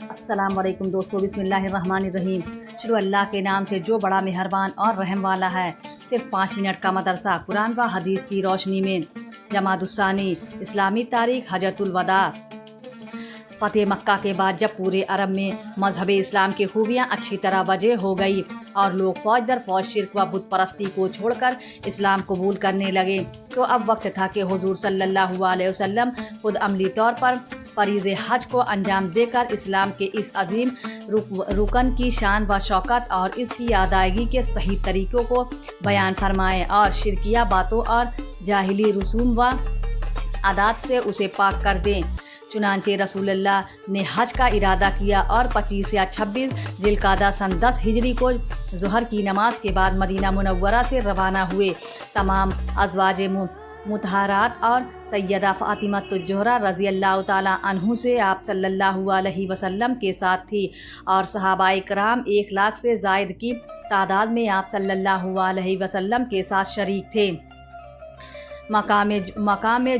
السلام علیکم دوستو، بسم اللہ الرحمن الرحیم۔ شروع اللہ کے نام سے جو بڑا مہربان اور رحم والا ہے۔ صرف 5 منٹ کا مدرسہ قرآن و حدیث کی روشنی میں۔ جمادی الثانی، اسلامی تاریخ، حجۃ الوداع۔ فتح مکہ کے بعد جب پورے عرب میں مذہب اسلام کی خوبیاں اچھی طرح واضح ہو گئی اور لوگ فوج در فوج شرک و بت پرستی کو چھوڑ کر اسلام قبول کرنے لگے، تو اب وقت تھا کہ حضور صلی اللہ علیہ وسلم خود عملی طور پر فریض حج کو انجام دے کر اسلام کے اس عظیم رکن کی شان و شوکت اور اس کی ادائیگی کے صحیح طریقوں کو بیان فرمائیں اور شرکیہ باتوں اور جاہلی رسوم و عادات سے اسے پاک کر دیں۔ چنانچہ رسول اللہ نے حج کا ارادہ کیا اور 25 یا 26 ذی القعدہ سن 10 ہجری کو ظہر کی نماز کے بعد مدینہ منورہ سے روانہ ہوئے۔ تمام ازواج مطہرات اور سیدہ فاطمہ الزہرا رضی اللہ تعالیٰ عنہ سے آپ صلی اللہ علیہ وسلم کے ساتھ تھی اور صحابہ کرام 1 لاکھ سے زائد کی تعداد میں آپ صلی اللہ علیہ وسلم کے ساتھ شریک تھے۔ مقام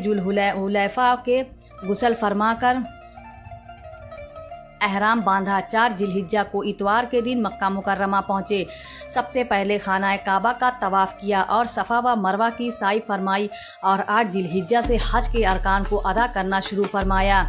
ذوالحلیفہ کے غسل فرما کر احرام باندھا۔ 4 ذی الحجہ کو اتوار کے دن مکہ مکرمہ پہنچے۔ سب سے پہلے خانہ کعبہ کا طواف کیا اور صفا و مروہ کی سعی فرمائی اور 8 ذی الحجہ سے حج کے ارکان کو ادا کرنا شروع فرمایا۔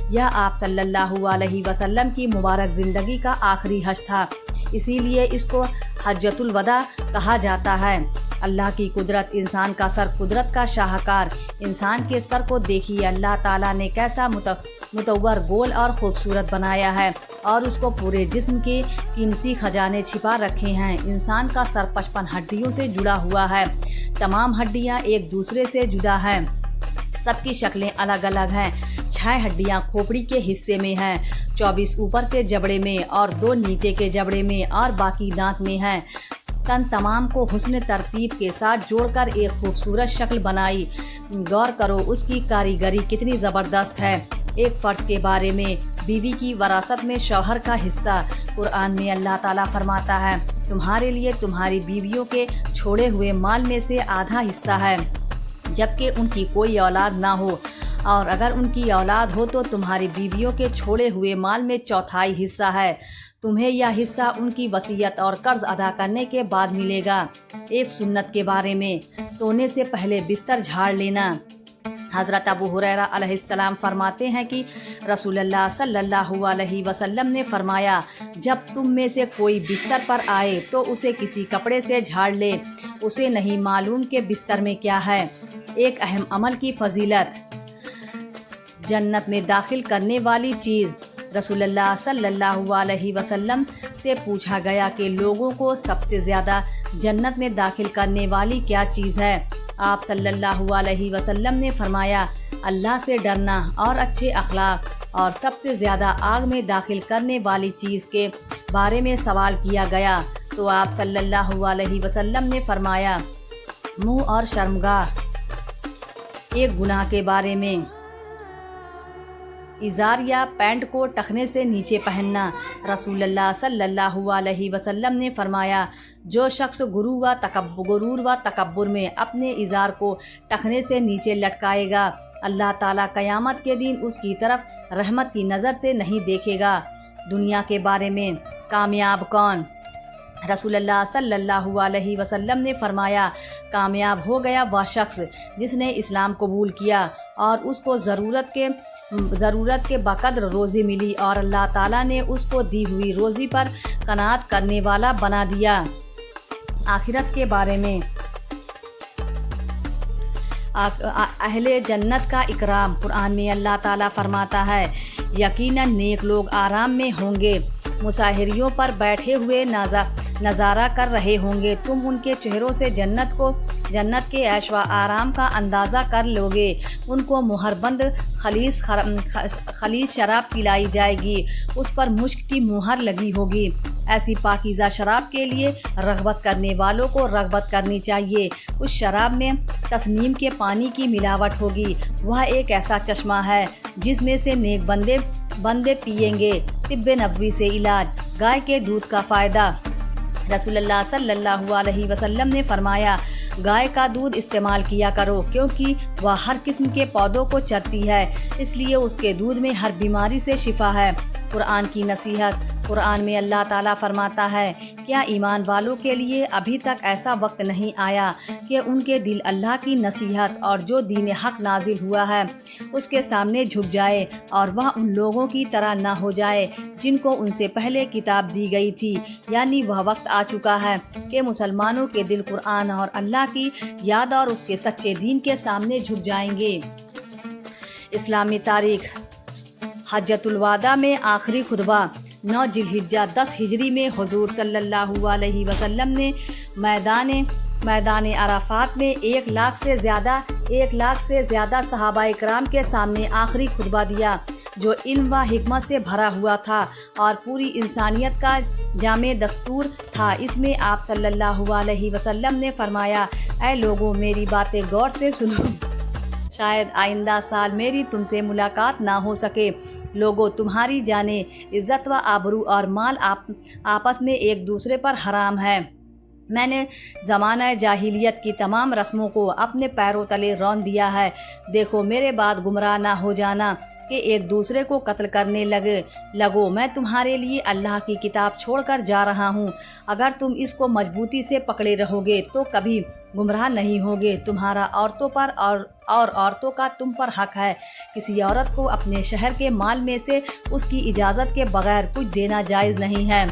یہ آپ صلی اللہ علیہ وسلم کی مبارک زندگی کا آخری حج تھا، اسی لیے اس کو حجۃ الوداع کہا جاتا ہے۔ اللہ کی قدرت، انسان کا سر قدرت کا شاہکار۔ انسان کے سر کو دیکھیے، اللہ تعالیٰ نے کیسا متور، گول اور خوبصورت بنایا ہے اور اس کو پورے جسم کے قیمتی خزانے چھپا رکھے ہیں۔ انسان کا سر 55 ہڈیوں سے جڑا ہوا ہے۔ تمام ہڈیاں ایک دوسرے سے جدا ہیں، سب کی شکلیں الگ الگ ہیں۔ 6 ہڈیاں کھوپڑی کے حصے میں ہیں، 24 اوپر کے جبڑے میں اور 2 نیچے کے جبڑے میں اور باقی دانت میں ہیں۔ تن تمام کو حسن ترتیب کے ساتھ جوڑ کر ایک خوبصورت شکل بنائی۔ غور کرو اس کی کاریگری کتنی زبردست ہے۔ ایک فرض کے بارے میں، بیوی کی وراثت میں شوہر کا حصہ۔ قرآن میں اللہ تعالیٰ فرماتا ہے، تمہارے لیے تمہاری بیویوں کے چھوڑے ہوئے مال میں سے آدھا حصہ ہے جبکہ ان کی کوئی اولاد نہ ہو، اور اگر ان کی اولاد ہو تو تمہاری بیویوں کے چھوڑے ہوئے مال میں 1/4 حصہ ہے۔ تمہیں یہ حصہ ان کی وصیت اور قرض ادا کرنے کے بعد ملے گا۔ ایک سنت کے بارے میں، سونے سے پہلے بستر جھاڑ لینا۔ حضرت ابو ہریرہ علیہ السلام فرماتے ہیں کہ رسول اللہ صلی اللہ علیہ وسلم نے فرمایا، جب تم میں سے کوئی بستر پر آئے تو اسے کسی کپڑے سے جھاڑ لے، اسے نہیں معلوم کہ بستر میں کیا ہے۔ ایک اہم عمل کی فضیلت، جنت میں داخل کرنے والی چیز۔ رسول اللہ صلی اللہ علیہ وسلم سے پوچھا گیا کہ لوگوں کو سب سے زیادہ جنت میں داخل کرنے والی کیا چیز ہے؟ آپ صلی اللہ علیہ وسلم نے فرمایا، اللہ سے ڈرنا اور اچھے اخلاق۔ اور سب سے زیادہ آگ میں داخل کرنے والی چیز کے بارے میں سوال کیا گیا تو آپ صلی اللہ علیہ وسلم نے فرمایا، منہ اور شرمگاہ۔ ایک گناہ کے بارے میں، ازار یا پینٹ کو ٹخنے سے نیچے پہننا۔ رسول اللہ صلی اللہ علیہ وسلم نے فرمایا، جو شخص غرور و تکبر میں اپنے ازار کو ٹخنے سے نیچے لٹکائے گا، اللہ تعالیٰ قیامت کے دن اس کی طرف رحمت کی نظر سے نہیں دیکھے گا۔ دنیا کے بارے میں، کامیاب کون؟ رسول اللہ صلی اللہ علیہ وسلم نے فرمایا، کامیاب ہو گیا وہ شخص جس نے اسلام قبول کیا اور اس کو ضرورت کے بقدر روزی ملی اور اللہ تعالیٰ نے اس کو دی ہوئی روزی پر قناعت کرنے والا بنا دیا۔ آخرت کے بارے میں، اہل جنت کا اکرام۔ قرآن میں اللہ تعالیٰ فرماتا ہے، یقیناً نیک لوگ آرام میں ہوں گے، مساحریوں پر بیٹھے ہوئے نظارہ کر رہے ہوں گے، تم ان کے چہروں سے جنت کے عیش و آرام کا اندازہ کر لو گے۔ ان کو مہر بند خلیص شراب پلائی جائے گی، اس پر مشک کی مہر لگی ہوگی۔ ایسی پاکیزہ شراب کے لیے رغبت کرنے والوں کو رغبت کرنی چاہیے۔ اس شراب میں تسنیم کے پانی کی ملاوٹ ہوگی۔ وہ ایک ایسا چشمہ ہے جس میں سے نیک بندے پیئیں گے۔ طب نبوی سے علاج، گائے کے دودھ کا فائدہ۔ رسول اللہ صلی اللہ علیہ وسلم نے فرمایا، گائے کا دودھ استعمال کیا کرو کیونکہ وہ ہر قسم کے پودوں کو چرتی ہے، اس لیے اس کے دودھ میں ہر بیماری سے شفا ہے۔ قرآن کی نصیحت۔ قرآن میں اللہ تعالیٰ فرماتا ہے، کیا ایمان والوں کے لیے ابھی تک ایسا وقت نہیں آیا کہ ان کے دل اللہ کی نصیحت اور جو دین حق نازل ہوا ہے اس کے سامنے جھک جائے اور وہ ان لوگوں کی طرح نہ ہو جائے جن کو ان سے پہلے کتاب دی گئی تھی، یعنی وہ وقت آ چکا ہے کہ مسلمانوں کے دل قرآن اور اللہ کی یاد اور اس کے سچے دین کے سامنے جھک جائیں گے۔ اسلامی تاریخ۔ حجۃ الوداع میں آخری خطبہ 9 ذی الحجہ 10 ہجری میں حضور صلی اللہ علیہ وسلم نے میدان عرفات میں 1 لاکھ سے زیادہ صحابہ کرام کے سامنے آخری خطبہ دیا، جو علم و حکمت سے بھرا ہوا تھا اور پوری انسانیت کا جامع دستور تھا۔ اس میں آپ صلی اللہ علیہ وسلم نے فرمایا، اے لوگوں، میری باتیں غور سے سنو، شاید آئندہ سال میری تم سے ملاقات نہ ہو سکے۔ لوگوں، تمہاری جانیں، عزت و آبرو اور مال آپس میں ایک دوسرے پر حرام ہے۔ میں نے زمانہ جاہلیت کی تمام رسموں کو اپنے پیروں تلے رون دیا ہے۔ دیکھو، میرے بعد گمراہ نہ ہو جانا کہ ایک دوسرے کو قتل کرنے لگو۔ میں تمہارے لیے اللہ کی کتاب چھوڑ کر جا رہا ہوں۔ اگر تم اس کو مضبوطی سے پکڑے رہو گے تو کبھی گمراہ نہیں ہوگے۔ تمہارا عورتوں پر اور عورتوں کا تم پر حق ہے۔ کسی عورت کو اپنے شہر کے مال میں سے اس کی اجازت کے بغیر کچھ دینا جائز نہیں ہے،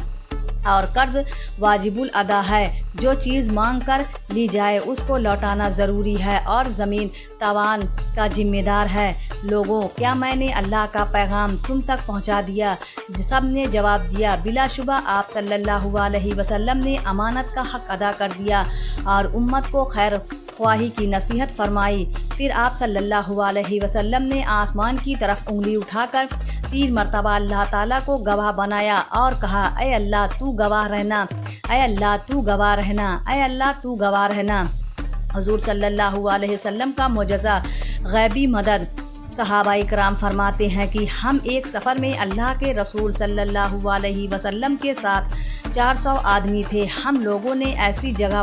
اور قرض واجب الادا ہے۔ جو چیز مانگ کر لی جائے اس کو لوٹانا ضروری ہے، اور زمین توان کا ذمہ دار ہے۔ لوگوں، کیا میں نے اللہ کا پیغام تم تک پہنچا دیا؟ سب نے جواب دیا، بلا شبہ آپ صلی اللہ علیہ وسلم نے امانت کا حق ادا کر دیا اور امت کو خیر خواہی کی نصیحت فرمائی۔ پھر آپ صلی اللہ علیہ وسلم نے آسمان کی طرف انگلی اٹھا کر 3 مرتبہ اللہ تعالیٰ کو گواہ بنایا اور کہا، اے اللہ تو گواہ رہنا، اے اللہ تو گواہ رہنا، اے اللہ تو گواہ رہنا۔ حضور صلی اللہ علیہ وسلم کا معجزہ غیبی مدد۔ صحابہ کرام فرماتے ہیں کہ ہم ایک سفر میں اللہ کے رسول صلی اللہ علیہ وسلم کے ساتھ 400 آدمی تھے۔ ہم لوگوں نے ایسی جگہ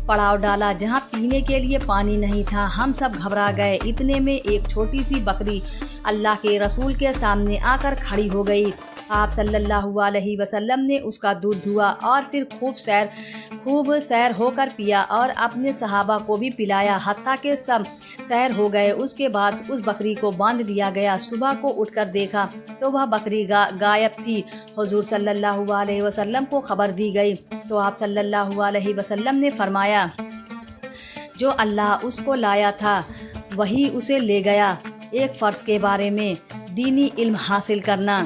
پڑاؤ ڈالا جہاں پینے کے لیے پانی نہیں تھا۔ ہم سب گھبرا گئے۔ اتنے میں ایک چھوٹی سی بکری اللہ کے رسول کے سامنے آ کر کھڑی ہو گئی۔ آپ صلی اللہ علیہ وسلم نے اس کا دودھ دھوا اور پھر خوب سیر ہو کر پیا اور اپنے صحابہ کو بھی پلایا، حتیٰ کہ سب سیر ہو گئے۔ اس کے بعد اس بکری کو باندھ دیا گیا۔ صبح کو اٹھ کر دیکھا تو وہ بکری غائب تھی۔ حضور صلی اللہ علیہ وسلم کو خبر دی گئی تو آپ صلی اللہ علیہ وسلم نے فرمایا، جو اللہ اس کو لایا تھا وہی اسے لے گیا۔ ایک فرض کے بارے میں دینی علم حاصل کرنا۔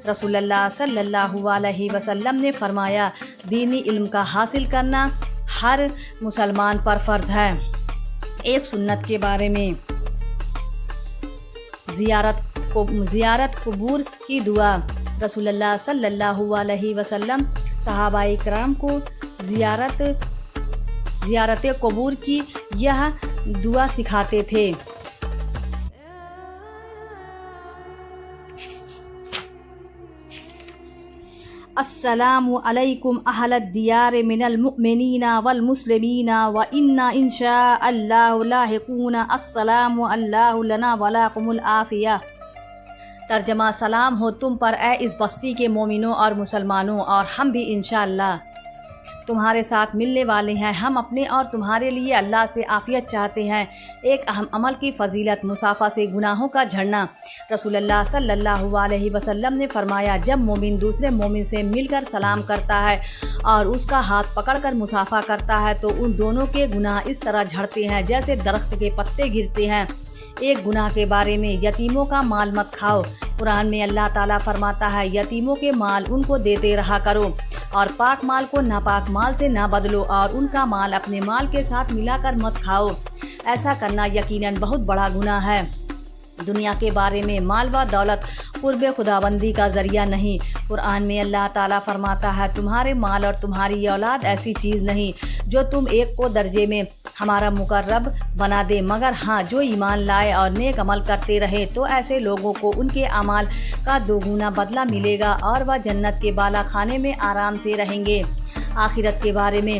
رسول اللہ صلی اللہ علیہ وسلم نے فرمایا، دینی علم کا حاصل کرنا ہر مسلمان پر فرض ہے۔ ایک سنت کے بارے میں زیارت قبور کی دعا۔ رسول اللہ صلی اللہ علیہ وسلم صحابہ کرام کو زیارت قبور کی یہ دعا سکھاتے تھے۔ السلام علیکم اہل الدیار من المؤمنین والمسلمین وإنا ان شاء اللہ لاحقون، السلام اللہ لنا ولکم العافیہ۔ ترجمہ، سلام ہو تم پر اے اس بستی کے مومنوں اور مسلمانوں، اور ہم بھی انشاءاللہ تمہارے ساتھ ملنے والے ہیں۔ ہم اپنے اور تمہارے لیے اللہ سے عافیت چاہتے ہیں۔ ایک اہم عمل کی فضیلت، مصافحہ سے گناہوں کا جھڑنا۔ رسول اللہ صلی اللہ علیہ وسلم نے فرمایا، جب مومن دوسرے مومن سے مل کر سلام کرتا ہے اور اس کا ہاتھ پکڑ کر مصافحہ کرتا ہے تو ان دونوں کے گناہ اس طرح جھڑتے ہیں جیسے درخت کے پتے گرتے ہیں۔ ایک گناہ کے بارے میں، یتیموں کا مال مت کھاؤ۔ قرآن میں اللہ تعالیٰ فرماتا ہے، یتیموں کے مال ان کو دیتے رہا کرو، اور پاک مال کو ناپاک مال سے نہ بدلو، اور ان کا مال اپنے مال کے ساتھ ملا کر مت کھاؤ۔ ایسا کرنا یقیناً بہت بڑا گناہ ہے۔ دنیا کے بارے میں، مال و دولت قرب خداوندی کا ذریعہ نہیں۔ قرآن میں اللہ تعالیٰ فرماتا ہے، تمہارے مال اور تمہاری اولاد ایسی چیز نہیں جو تم ایک کو درجے میں ہمارا مقرب بنا دے، مگر ہاں جو ایمان لائے اور نیک عمل کرتے رہے تو ایسے لوگوں کو ان کے اعمال کا دوگنا بدلہ ملے گا اور وہ جنت کے بالا خانے میں آرام سے رہیں گے۔ آخرت کے بارے میں،